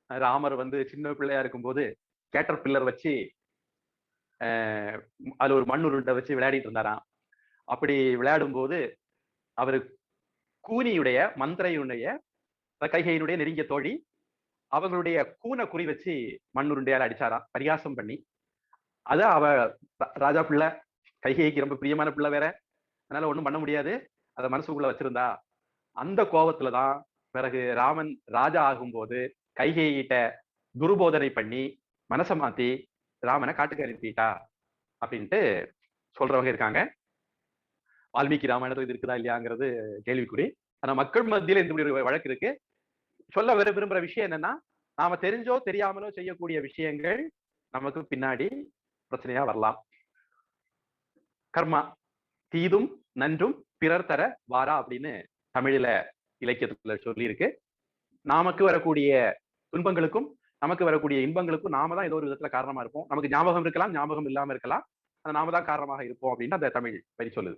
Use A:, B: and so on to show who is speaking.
A: ராமர் வந்து சின்ன பிள்ளையா இருக்கும்போது கேட்டர் பில்லர் வச்சு அதுல ஒரு மண் உருண்டை வச்சு விளையாடிட்டு இருந்தாராம். அப்படி விளையாடும் போது அவரு கூனியுடைய மந்திரையுடைய கைகையினுடைய நெருங்கிய தோழி அவங்களுடைய கூனை குறி வச்சு மண் உருண்டையால அடிச்சாராம் பரிகாசம் பண்ணி. அத அவ ராஜா பிள்ளை கைகைக்கு ரொம்ப பிரியமான பிள்ளை வேற, அதனால ஒண்ணும் பண்ண முடியாது. அத மனசுக்குள்ள வச்சிருந்தா. அந்த கோபத்துலதான் பிறகு ராமன் ராஜா ஆகும்போது கைகையிட்ட துருபோதனை பண்ணி மனசை மாத்தி ராமனை காட்டுக்கு அனுப்பிட்டா அப்படின்ட்டு சொல்றவங்க இருக்காங்க. வால்மீகி ராமாயணத்துல இது இருக்குதா இல்லையாங்கிறது கேள்விக்குறி. ஆனா மக்கள் மத்தியில இந்த ஒரு வழக்கு இருக்கு. சொல்ல விரும்புற விஷயம் என்னன்னா, நாம தெரிஞ்சோ தெரியாமலோ செய்யக்கூடிய விஷயங்கள் நமக்கு பின்னாடி பிரச்சனையா வரலாம். கர்மா தீதும் நன்றும் பிறர் தர வாரா அப்படின்னு தமிழில இலக்கியத்துல சொல்லி இருக்கு. நமக்கு வரக்கூடிய துன்பங்களுக்கும் நமக்கு வரக்கூடிய இன்பங்களுக்கும் நாம தான் ஏதோ ஒரு விதத்துல காரணமா இருப்போம். நமக்கு ஞாபகம் இருக்கலாம், ஞாபகம் இல்லாம இருக்கலாம். நாம தான் காரணமாக இருப்போம் அப்படின்னு அந்த தமிழ் வரி சொல்லுது.